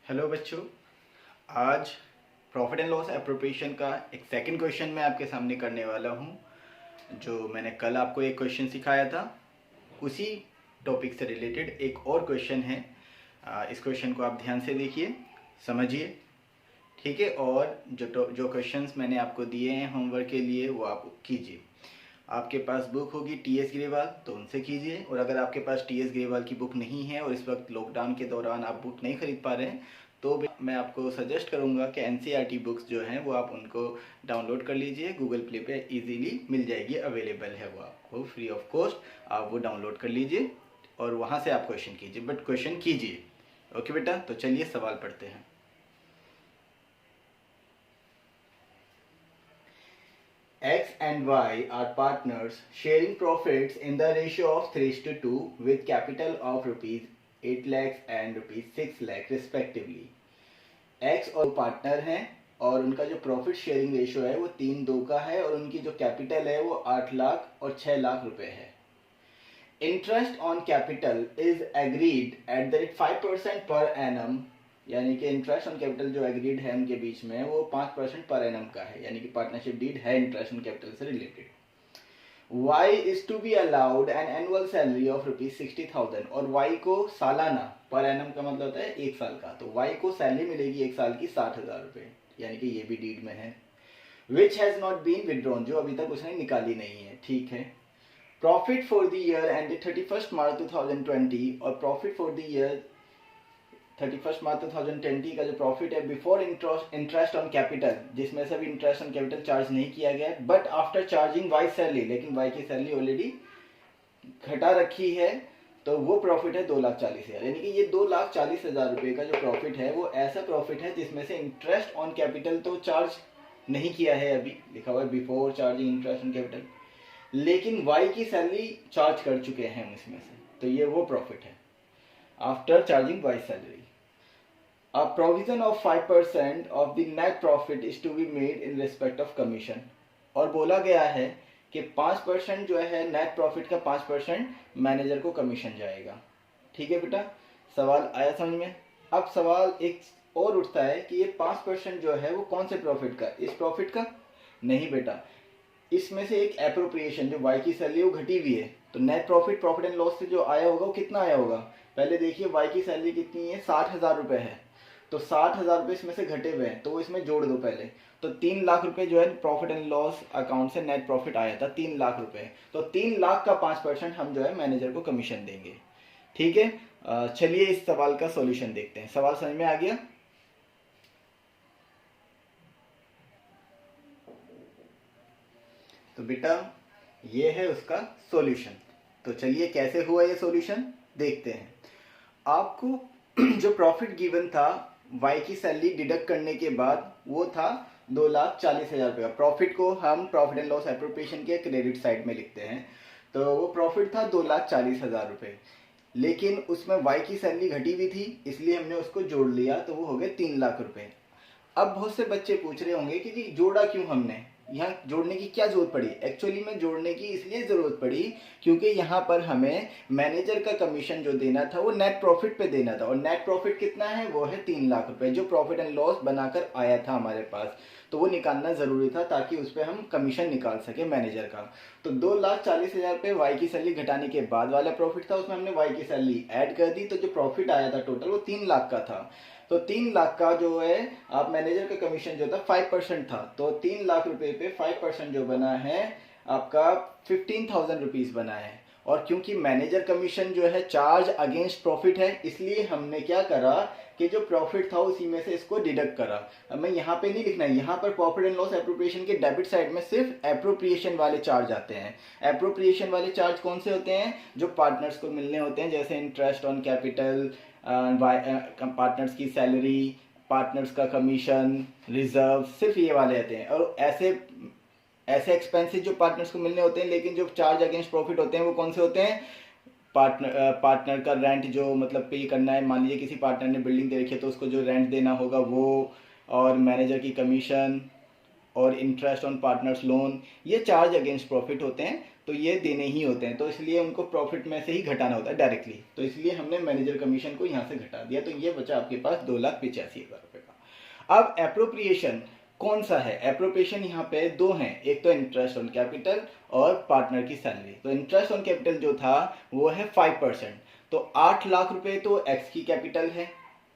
Hello बच्चों, आज profit and loss appropriation का एक सेकंड क्वेश्चन मैं आपके सामने करने वाला हूँ। जो मैंने कल आपको एक क्वेश्चन सिखाया था, उसी टॉपिक से रिलेटेड एक और क्वेश्चन है। इस क्वेश्चन को आप ध्यान से देखिए, समझिए, ठीक है। और जो क्वेश्चंस मैंने आपको दिए हैं होमवर्क के लिए वो आप कीजिए। आपके पास बुक होगी टीएस ग्रेवाल तो उनसे कीजिए, और अगर आपके पास टीएस ग्रेवाल की बुक नहीं है और इस वक्त लॉकडाउन के दौरान आप बुक नहीं खरीद पा रहे हैं तो मैं आपको सजेस्ट करूंगा कि एनसीईआरटी बुक्स जो हैं वो आप उनको डाउनलोड कर लीजिए। गूगल प्ले पे इजीली मिल जाएगी, अवेलेबल है वो आपको फ्री ऑफ कॉस्ट। आप वो डाउनलोड कर लीजिए और वहाँ से आप क्वेश्चन कीजिए, बट क्वेश्चन कीजिए। ओके बेटा, तो चलिए सवाल पढ़ते हैं। X and Y are partners sharing profits in the ratio of 3:2 with capital of rupees 8 lakhs and rupees 6 lakh respectively. X और पार्टनर हैं और उनका जो प्रॉफिट शेयरिंग रेशियो है वो 3:2 का है और उनकी जो कैपिटल है वो 8 लाख और 6 लाख रुपए है। Interest on capital is agreed at the rate 5% per annum, यानी कि इंटरेस्ट ऑन कैपिटल जो एग्रीड है उनके बीच में वो 5% पर एनम का है, यानी कि पार्टनरशिप डीड है इंटरेस्ट ऑन कैपिटल से related. Y is to be allowed an annual salary of rupees 60,000 और Y को सालाना, पर एनम का मतलब होता है एक साल का, तो Y को सैलरी मिलेगी एक साल की 60,000 रुपए, यानी कि ये भी डीड में है। Which has not been withdrawn, जो अभी तक उसने निकाली नहीं है, ठीक है। Profit for the year ended 31 March 2020 और profit for the year 31 March 2020 का जो प्रॉफिट है बिफोर इंटरेस्ट ऑन कैपिटल, जिसमें से भी इंटरेस्ट ऑन कैपिटल चार्ज नहीं किया गया है, but after charging Y salary, लेकिन वाई की सैलरी ऑलरेडी घटा रखी है, तो वो प्रॉफिट है 2,40,000। यानी कि ये 2,40,000 रुपये का जो प्रॉफिट है वो ऐसा प्रॉफिट है जिसमें से इंटरेस्ट ऑन कैपिटल तो चार्ज नहीं किया है, अभी लिखा हुआ है before charging interest on capital, लेकिन वाई की सैलरी चार्ज कर चुके हैं इसमें से, तो ये वो प्रॉफिट है after charging Y salary. A provision of 5% of the net profit is to be made in respect of commission, और बोला गया है कि 5% जो है नेट प्रॉफिट का 5% मैनेजर को कमीशन जाएगा। ठीक है बेटा, सवाल आया समझ में। अब सवाल एक और उठता है कि ये 5% जो है वो कौन से प्रॉफिट का, इस प्रॉफिट का नहीं बेटा, इसमें से एक एप्रोप्रिएशन जो वाई की सैलरी वो घटी हुई है, तो net profit profit and loss से जो आया होगा वो कितना आया होगा। पहले देखिए वाई की सैलरी कितनी है, 60,000 रुपये है, तो 60,000 रुपये इसमें से घटे हुए हैं तो वो इसमें जोड़ दो पहले, तो 3 लाख रुपए जो है प्रॉफिट एंड लॉस अकाउंट से नेट प्रॉफिट आया था 3 लाख रुपए, तो 3 लाख का 5% हम जो है मैनेजर को कमीशन देंगे। ठीक है, चलिए इस सवाल का सॉल्यूशन देखते हैं। सवाल समझ में आ गया? तो बेटा ये है उसका सॉल्यूशन, तो चलिए कैसे हुआ ये सॉल्यूशन देखते हैं। आपको जो प्रॉफिट गिवन था वाई की सैलरी डिडक्ट करने के बाद वो था 2,40,000 रुपये का। प्रॉफिट को हम प्रॉफिट एंड लॉस एप्रोप्रिएशन के क्रेडिट साइड में लिखते हैं, तो वो प्रॉफिट था 2,40,000 रुपये, लेकिन उसमें वाई की सैलरी घटी हुई थी इसलिए हमने उसको जोड़ लिया, तो वो हो गए 3 लाख रुपए। अब बहुत से बच्चे पूछ रहे होंगे कि जी जोड़ा क्यों हमने, यहाँ जोड़ने की क्या जरूरत पड़ी। एक्चुअली में जोड़ने की इसलिए जरूरत पड़ी क्योंकि यहाँ पर हमें मैनेजर का कमीशन जो देना था वो नेट प्रॉफिट पे देना था, और नेट प्रॉफिट कितना है, वो है 3 लाख रुपए जो प्रॉफिट एंड लॉस बनाकर आया था हमारे पास, तो वो निकालना जरूरी था ताकि उस पर हम कमीशन निकाल सके मैनेजर का। तो 2,40,000 रुपये वाई की सैलरी घटाने के बाद वाला प्रॉफिट था, उसमें हमने वाई की सैलरी ऐड कर दी, तो जो प्रॉफिट आया था टोटल वो 3 लाख का था। तो 3 लाख का जो है आप मैनेजर का कमीशन जो था 5% था, तो 3 लाख रुपए पे 5% जो बना है आपका 15,000 रुपीज बना है। और क्योंकि मैनेजर कमीशन जो है चार्ज अगेंस्ट प्रॉफिट है, इसलिए हमने क्या करा कि जो प्रॉफिट था उसी में से इसको डिडक्ट करा। अब मैं यहाँ पे नहीं लिखना है, यहाँ पर प्रॉफिट एंड लॉस एप्रोप्रिएशन के डेबिट साइड में सिर्फ एप्रोप्रिएशन वाले चार्ज आते हैं। एप्रोप्रिएशन वाले चार्ज कौन से होते हैं, जो पार्टनर्स को मिलने होते हैं, जैसे इंटरेस्ट ऑन कैपिटल, पार्टनर्स की सैलरी, पार्टनर्स का कमीशन, रिजर्व, सिर्फ ये वाले आते हैं। और ऐसे एक्सपेंसेस जो पार्टनर्स को मिलने होते हैं लेकिन जो चार्ज अगेंस्ट प्रॉफिट होते हैं वो कौन से होते हैं, पार्टनर का रेंट जो मतलब पे करना है, मान लीजिए किसी पार्टनर ने बिल्डिंग दे रखी है तो उसको जो रेंट देना होगा वो, और मैनेजर की कमीशन, और इंटरेस्ट ऑन पार्टनर्स लोन, ये चार्ज अगेंस्ट प्रॉफिट होते हैं, तो ये देने ही होते हैं, तो इसलिए उनको प्रॉफिट में से ही घटाना होता है डायरेक्टली। तो इसलिए हमने मैनेजर कमीशन को यहाँ से घटा दिया, तो ये बचा आपके पास 2,85,000 रुपये का। अब एप्रोप्रिएशन कौन सा है? एप्रोप्रिएशन यहाँ पे दो हैं, एक तो इंटरेस्ट ऑन कैपिटल और पार्टनर की सैलरी। तो इंटरेस्ट ऑन कैपिटल जो था वो है 5%, तो 8 लाख रुपए तो एक्स की कैपिटल है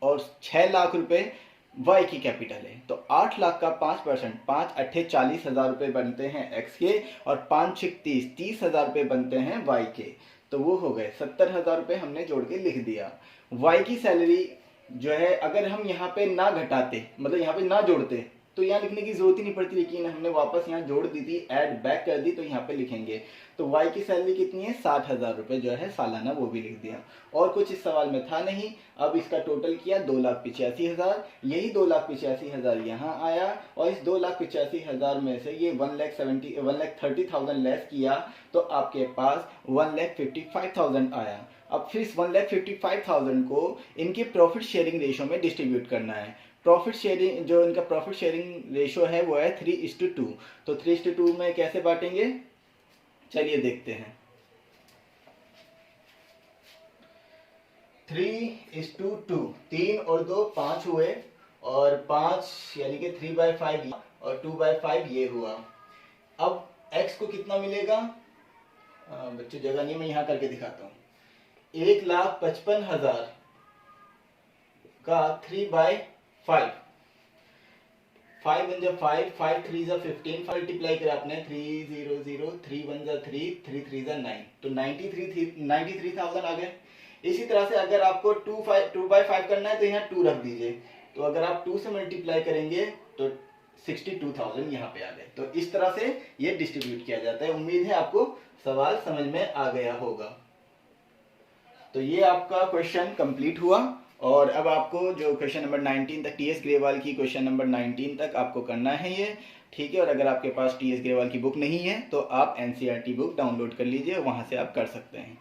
और 6 लाख रुपए वाई की कैपिटल है। तो 8 लाख का 5%, 5 अट्ठे 40,000 रुपये बनते हैं एक्स के, और 5 छिक 30,000 रुपये बनते हैं वाई के। तो वो हो गए 70,000 रुपये हमने जोड़ के लिख दिया। वाई की सैलरी जो है अगर हम यहाँ पे ना घटाते, मतलब यहाँ पे ना जोड़ते, तो यहाँ लिखने की जरूरत ही नहीं पड़ती, लेकिन हमने वापस यहाँ जोड़ दी थी, ऐड बैक कर दी, तो यहाँ पे लिखेंगे। तो वाई की सैलरी कितनी है? 60,000 रुपये जो है सालाना, वो भी लिख दिया। और कुछ इस सवाल में था नहीं। अब इसका टोटल किया 2,85,000, यही 2,85,000 यहाँ आया, और इस 2,85,000 में से ये 1,30,000 लेस किया, तो आपके पास 1,55,000 आया। अब फिर इस 1,55,000 को इनके प्रॉफिट शेयरिंग रेशो में डिस्ट्रीब्यूट करना है। प्रॉफिट शेयरिंग, जो इनका प्रॉफिट शेयरिंग रेशो है वो है 3:2। तो 3:2 में कैसे बांटेंगे, चलिए देखते हैं। 3:2, 3 और 2 5 हुए, और 5 यानी कि 3/5 और 2/5 ये हुआ। अब x को कितना मिलेगा? बच्चों जगह नहीं, मैं यहाँ करके दिखाता हूँ। 1,55,000 का 3/5, 5 1 5, 5 3 15, मल्टीप्लाई करा आपने 300, 3 1 3, 3 3 9, तो 93,000 आ गए। इसी तरह से अगर आपको 2/5 करना है तो यहाँ 2 रख दीजिए, तो अगर आप 2 से मल्टीप्लाई करेंगे तो 62,000 यहाँ पे आ गए। तो इस तरह से ये डिस्ट्रीब्यूट किया जाता है। उम्मीद है आपको सवाल समझ में आ गया होगा। तो ये आपका क्वेश्चन कंप्लीट हुआ, और अब आपको जो क्वेश्चन नंबर 19 तक, टीएस ग्रेवाल की क्वेश्चन नंबर 19 तक आपको करना है ये, ठीक है। और अगर आपके पास टीएस ग्रेवाल की बुक नहीं है तो आप एनसीईआरटी बुक डाउनलोड कर लीजिए, वहां से आप कर सकते हैं।